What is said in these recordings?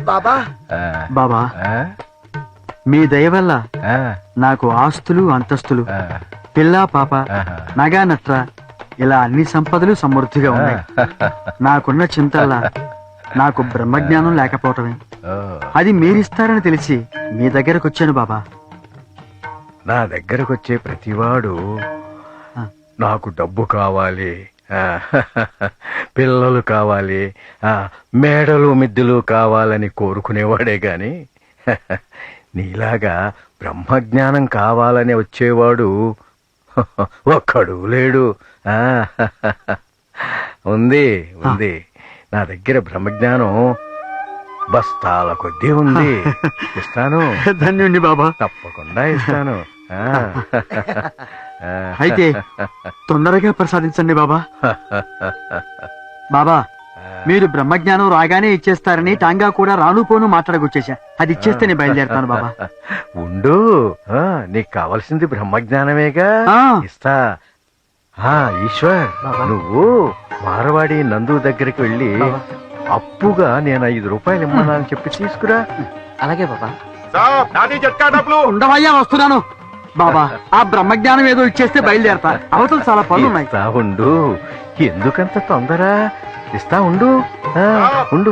బాబా బాబా మీ దయ వల్ల నాకు ఆస్తులు అంతస్తులు పిల్ల పాప నగా నట్ర ఇలా అన్ని సంపదలు సమృద్ధిగా ఉన్నాయి. నాకున్న చింతల్లా నాకు బ్రహ్మజ్ఞానం లేకపోవటమే. అది మీరిస్తారని తెలిసి మీ దగ్గరకు వచ్చాను బాబా. నా దగ్గరకు వచ్చే ప్రతివాడు నాకు డబ్బు కావాలి, పిల్లలు కావాలి, మేడలు మిద్దెలు కావాలని కోరుకునేవాడే గాని నీలాగా బ్రహ్మజ్ఞానం కావాలని వచ్చేవాడు ఒక్కడు లేడు. ఉంది ఉంది నా దగ్గర బ్రహ్మజ్ఞానం బస్తాల కొద్దీ ఉంది. ఇస్తాను. ధన్యుండి బాబా. తప్పకుండా ఇస్తాను. అయితే తొందరగా ప్రసాదించండి బాబా. బాబా మీరు బ్రహ్మజ్ఞానం రాగానే ఇచ్చేస్తారని టాంగా కూడా రాను పోను మాట్లాడకొచ్చేసా. అది ఇచ్చేస్తే నేను బయలుదేరుతాను బాబా. ఉండు, నీకు కావలసింది బ్రహ్మజ్ఞానమేగా, ఇస్తా. ఈశ్వర్, నువ్వు మారవాడి నందు దగ్గరికి వెళ్ళి అప్పుగా నేను 5 రూపాయలు ఇమ్మన్నానని చెప్పి తీసుకురా. అలాగే బాబా. ఉండవయ్యా, వస్తున్నాను బాబా. ఆ బ్రహ్మజ్ఞానం ఏదో ఇచ్చేస్తే బయలుదేరతా. అవతల చాలా పనులు ఉన్నాయి. ఉండు, ఎందుకంత తొందర? ఇస్తా, ఉండు ఉండు.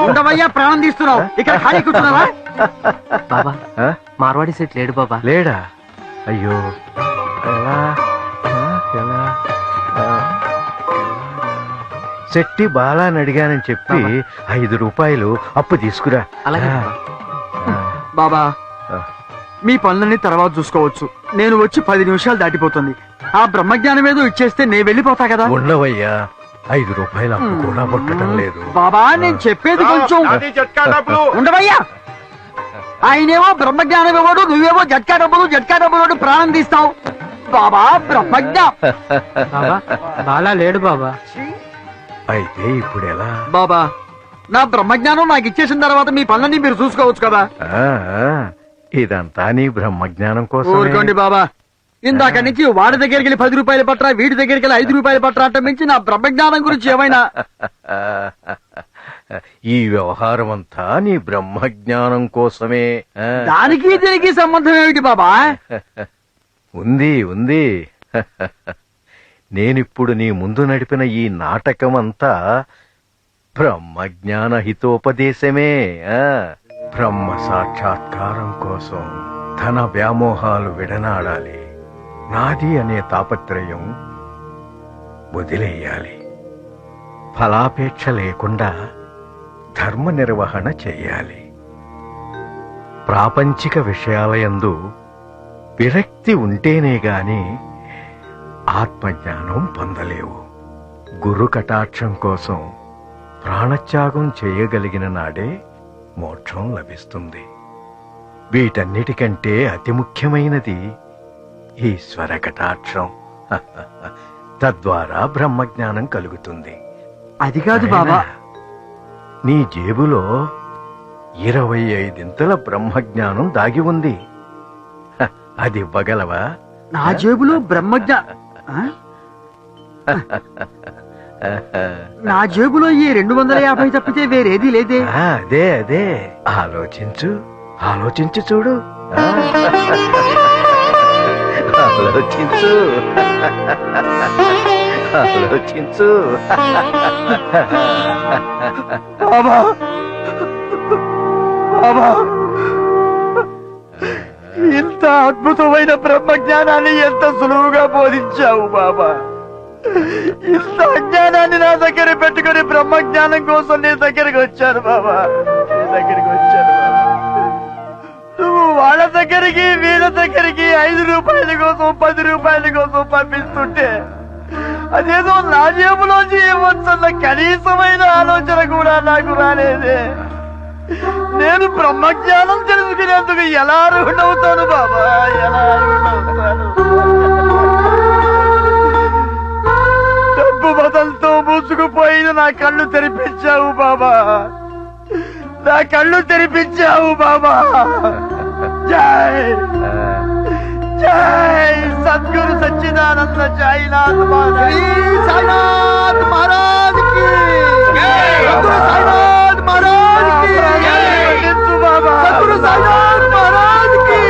ఉండవయ్యా, ప్రాణం తీస్తున్నావు. ఇక్కడ ఖాళీ కూర్చున్నావా? బాబా మార్వాడి సెట్ లేడు బాబా. లేడా? అయ్యో, ఎలా ఎలా? శెట్టి బాలాని అడిగానని చెప్పి 5 రూపాయలు అప్పు తీసుకురా. అలాగే బాబా. మీ పనులన్నీ తర్వాత చూసుకోవచ్చు. నేను వచ్చి 10 నిమిషాలు దాటిపోతుంది. ఆ బ్రహ్మజ్ఞానం ఏదో ఇచ్చేస్తే నేను వెళ్ళిపోతా కదా. ఉండవయ్యా, 5 రూపాయలు అప్పు కూడా పట్టడం లేదు. బాబా నేను చెప్పేది కొంచెం ఉండవయ్యా. ఆయనేమో బ్రహ్మజ్ఞానం ఇవ్వడు, నువ్వేమో జట్కా డబ్బులు ప్రాణం తీస్తావు. బాబా బ్రహ్మజ్ఞానం బాలా లేడు బాబా. అయితే ఇప్పుడు ఎలా? బాబా నా బ్రహ్మజ్ఞానం నాకు ఇచ్చేసిన తర్వాత మీ పనులన్నీ మీరు చూసుకోవచ్చు కదా. ఇదంతా నీ బ్రహ్మజ్ఞానం కోసం. ఊరుకోండి బాబా. ఇందాక నుంచి వాడి దగ్గరికి వెళ్ళి 10 రూపాయలు పట్టరా, వీడి దగ్గరికి వెళ్ళి 5 రూపాయలు పట్టరా అంటే మించి నా బ్రహ్మజ్ఞానం గురించి ఏమైనా. ఈ వ్యవహారం అంతా నీ బ్రహ్మజ్ఞానం కోసమే. దానికి దీనికి సంబంధం ఏమిటి బాబా? ఉంది ఉంది. నేనిప్పుడు నీ ముందు నడిపిన ఈ నాటకం అంతా బ్రహ్మజ్ఞాన హితోపదేశమే. బ్రహ్మ సాక్షాత్కారం కోసం ధన వ్యామోహాలు విడనాడాలి. నాది అనే తాపత్రయం వదిలేయాలి. ఫలాపేక్ష లేకుండా ధర్మ నిర్వహణ చెయ్యాలి. ప్రాపంచిక విషయాలయందు విరక్తి ఉంటేనే గాని ఆత్మజ్ఞానం పొందలేవు. గురు కటాక్షం కోసం ప్రాణత్యాగం చేయగలిగిన నాడే మోక్షం లభిస్తుంది. వీటన్నిటికంటే అతి ముఖ్యమైనది ఈశ్వర కటాక్షం. తద్వారా బ్రహ్మజ్ఞానం కలుగుతుంది. అది కాదు బాబా. నీ జేబులో 25 బ్రహ్మజ్ఞానం దాగి ఉంది. అది ఇవ్వగలవా? నా జేబులో బ్రహ్మజ్ఞానం? నా జేబులో ఈ 250 తప్పితే వేరేది లేదే. అదే అదే, ఆలోచించు ఆలోచించు చూడు. ఆలోచించు ఆలోచించు. బాబా బాబా, ఇంత అద్భుతమైన బ్రహ్మజ్ఞానాన్ని ఎంత సులువుగా బోధించావు బాబా. ఇంత అజ్ఞానాన్ని నా దగ్గర పెట్టుకుని బ్రహ్మజ్ఞానం కోసం నీ దగ్గరికి వచ్చాను బాబా. నీ దగ్గరికి వచ్చాను బాబా. నువ్వు వాళ్ళ దగ్గరికి వీళ్ళ దగ్గరికి 5 రూపాయల కోసం 10 రూపాయల కోసం పంపిస్తుంటే అదేదో నా జేబులోంచి ఇవ్వచ్చన్న కనీసమైన ఆలోచన కూడా నాకు రాలేదే. నేను బ్రహ్మజ్ఞానం తెలుసుకునేందుకు ఎలా అర్హుడవుతాను బాబా? ఎలా అర్హుడవుతాను? డబ్బు బదలతో మూసుకుపోయిన నా కళ్ళు తెరిపించావు బాబా. నా కళ్ళు తెరిపించావు బాబా. జై జై సద్గురు సచ్చిదానంద సాయినాథ్ మహారాజ్ శ్రీ సాయినాథ్ మహారాజ్ కి సద్గురు సాయినాథ్ మహారాజ్ కి మన్నించు బాబా సద్గురు సాయినాథ్ మహారాజ్ కి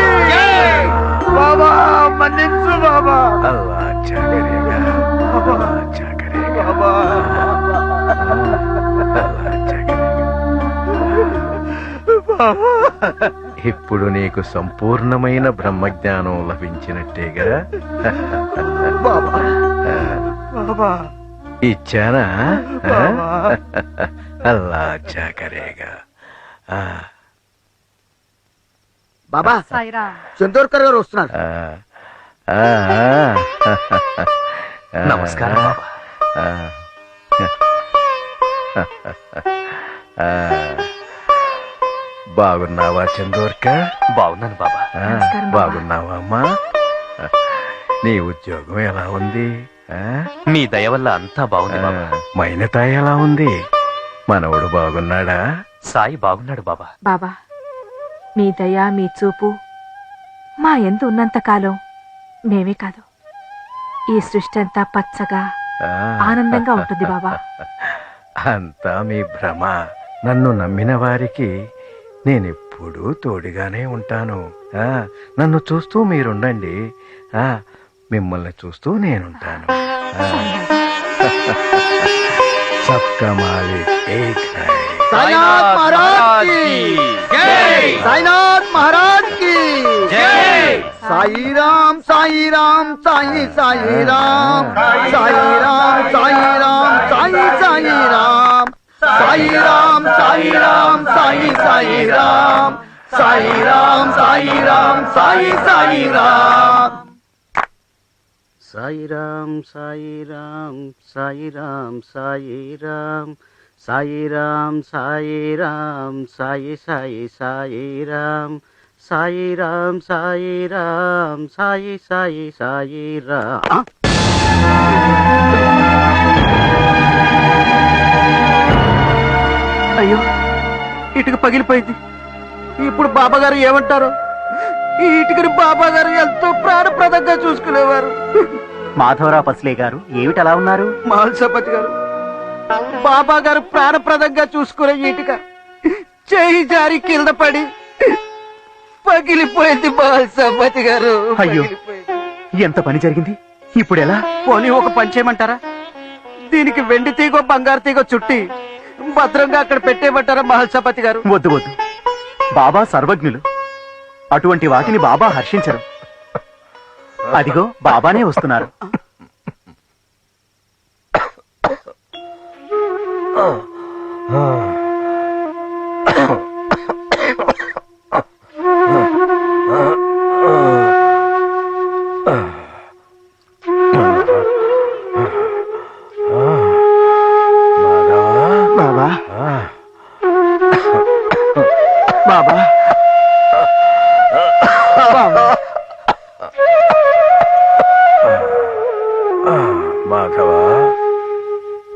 బాబా మన్నించు బాబా అల్లా అచ్చా కరేగా అల్లా అచ్చా కరేగా బాబా అల్లా అచ్చా కరేగా. ఇప్పుడు నీకు సంపూర్ణమైన బ్రహ్మజ్ఞానం లభించినట్టేగా. బాబా బాబా ఇచ్చానా? బాబా. అల్లా అచ్చా కరేగా. ఆ, బాబా సాయిరా చందోర్కర్ గారు వస్తున్నారు. ఆ, ఆ, నమస్కారం బాబా. ఆ, ఆ, బాగున్నావా చందోర్కర్? బాగున్నాను బాబా. ఆ, నమస్కారం బాబా. బాగున్నావా అమ్మా? నీ ఉద్యోగం ఎలా ఉంది? ఆ? మీ దయ వల్ల అంతా బాగుంది బాబా. మైనతాయి ఎలా ఉంది? మనవడు బాగున్నాడా? సాయి బాగున్నాడు బాబా. బాబా మీ దయ మీ చూపు మా ఎందు ఉన్నంత కాలం మేమే కాదు ఈ సృష్టి అంతా పచ్చగా ఆ. ఆనందంగా ఉంటుంది బాబా. అంతా మీ భ్రమ. నన్ను నమ్మిన వారికి నేనెప్పుడూ తోడుగానే ఉంటాను. ఆ, నన్ను చూస్తూ మీరుండండి. ఆ, మిమ్మల్ని చూస్తూ నేనుంటాను. ఆ. సబ్కా మాలిక్ ఏక్ హై. సాయినాథ్ మహారాజ్ కి సాయినాథ్ మహారాజ్ కి సాయిరామ్ సాయిరామ్ సాయి సాయిరామ్ సాయిరామ్ సాయిరామ్ సాయి సాయిరామ్ సాయిరామ్ సాయిరామ్ సాయి సాయిరామ్ సాయిరామ్ సాయిరామ్ సాయి సాయిరామ్ సాయిరామ్ సాయిరామ్ సాయిరామ్ సాయిరామ్ సాయిరామ్ సాయిరామ్ సాయి సాయి సాయిరామ్ సాయిరామ్ సాయిరామ్ సాయి సాయి సాయిరామ్. అయ్యో ఇటుక పగిలిపోయింది. ఇప్పుడు బాబా గారు ఏమంటారు? ఈ ఇటుకని బాబా గారు ఎంతో ప్రాణప్రదంగా చూసుకునేవారు. మాధవరావు పస్లే గారు ఏమిటి అలా ఉన్నారు? మహల్సపతి గారు బాబా గారు ప్రాణప్రదంగా చూసుకునే ఇటుక చేయి జారి కింద పడి పగిలిపోయింది. మహల్సపతి గారు అయ్యో. పగిలిపోయింది. ఎంత పని జరిగింది? ఇప్పుడు ఎలా? పోనీ ఒక పని చేయమంటారా? దీనికి వెండి తీగో బంగారు తీగో చుట్టి భద్రంగా అక్కడ పెట్టేయమంటారా మహల్సపతి గారు? వద్దు వద్దు, బాబా సర్వజ్ఞులు. అటువంటి వాటిని బాబా హర్షించరు. అదిగో బాబానే వస్తున్నారు. బాబా ఆ, బాబా బాబా మాధవ,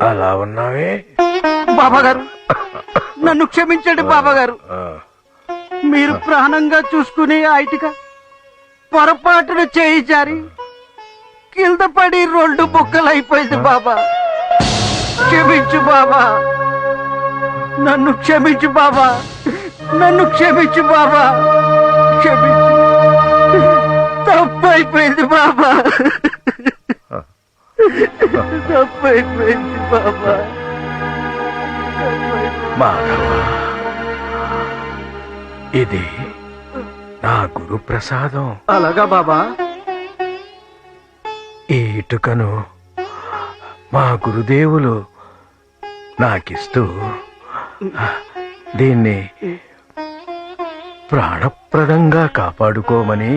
అలా ఉన్నావే? బాబా గారు నన్ను క్షమించండి బాబా గారు. ఆ, మీరు ప్రాణంగా చూసుకునే ఆ ఇటుక పొరపాటున చేయి జారి కింద పడి రెండు బుక్కలు అయిపోయింది బాబా. క్షమించు బాబా, నన్ను క్షమించు బాబా, నన్ను క్షమించు బాబా, క్షమించు. తప్పైపోయింది బాబా, తప్పైపోయింది బాబా. మాధవ, ఇది నా గురు ప్రసాదం. అలాగా బాబా? ఈ ఇటుకను మా గురుదేవులు నాకిస్తూ దీన్ని ప్రాణప్రదంగా కాపాడుకోమని,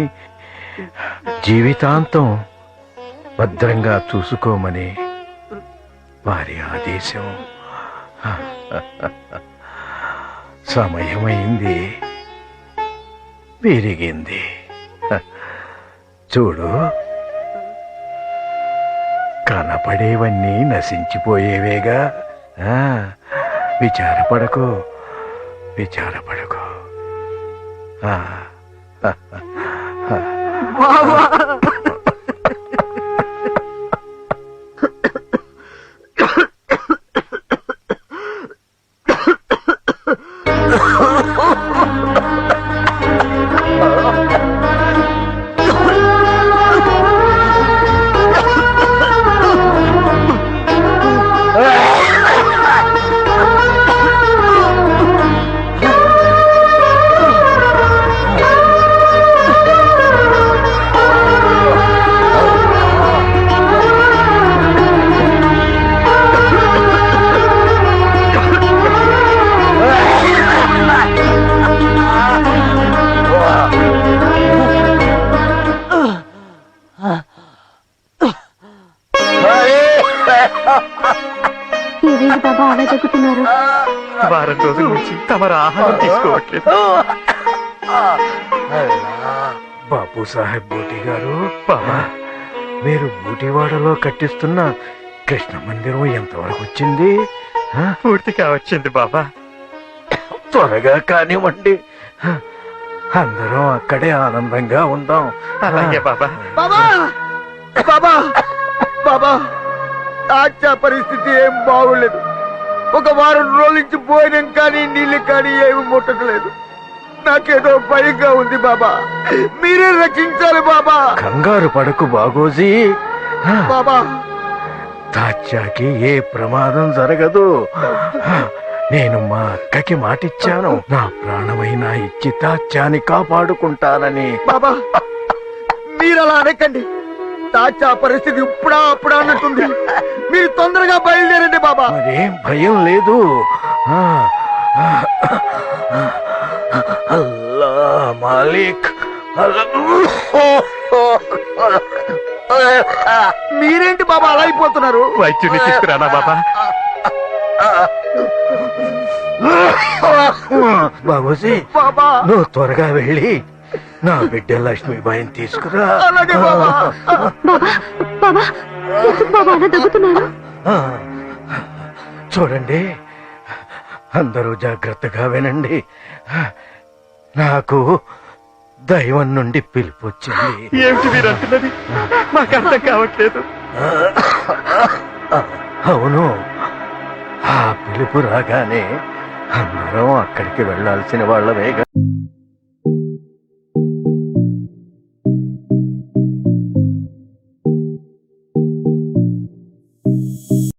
జీవితాంతం భద్రంగా చూసుకోమని వారి ఆదేశం. సమయమైంది, విరిగింది. చూడు, కనపడేవన్నీ నశించిపోయేవేగా. ఆ, విచారపడకు, విచారపడకు. ఆ, బాబా ఏమైంది బాబా అలా దగ్గుతున్నారు? వారం రోజుల నుంచి తమరు ఆహారం తీసుకోవట్లేదు. బాపు సాహెబ్ బూటి గారు, బాబా మీరు బూటివాడలో కట్టిస్తున్న కృష్ణ మందిరం ఎంతవరకు వచ్చింది? పూర్తిగా వచ్చింది బాబా. త్వరగా కానివ్వండి, అందరం అక్కడే ఆనందంగా ఉందాం. అలాగే బాబా. బాబా బాబా బాబా తాచా పరిస్థితి ఏం బాగులేదు. ఒక వారం రోజుల నుంచి భోజనం కానీ నీళ్లు కానీ ఏమి ముట్టట్లేదు. నాకేదో భయంగా ఉంది బాబా, మీరే రక్షించాలి బాబా. కంగారు పడకు బాగోజీ, బాబా తాత్యాకి ఏ ప్రమాదం జరగదు. నేను మా అక్కకి మాటిచ్చాను, నా ప్రాణమైనా ఇచ్చి తాత్యాన్ని కాపాడుకుంటానని. బాబా మీరు అలా అనకండి. తాచా పరిస్థితి ఇప్పుడా అప్పుడా అన్నట్టుంది. మీరు తొందరగా బయలుదేరండి బాబా. మరేం భయం లేదు. అల్లా మాలిక్, మీరేంటి బాబా అలా అయిపోతున్నారు? వైద్యుని తీసుకురానా బాబా? బాబూజీ, బాబా నువ్వు త్వరగా వెళ్ళి నా బిడ్డ లక్ష్మీబాయిని తీసుకురా. అలాగే బాబా. బాబా బాబా ఎందుకు బాబా అలా దగ్గుతున్నారు? చూడండి, అందరూ జాగ్రత్తగా వినండి. నాకు దైవం నుండి పిలుపు వచ్చింది. ఏమిటి మీరు అంటున్నది? మాకు అర్థం కావట్లేదు. అవును, ఆ పిలుపు రాగానే అందరం అక్కడికి వెళ్ళాల్సిన వాళ్ళమేగా.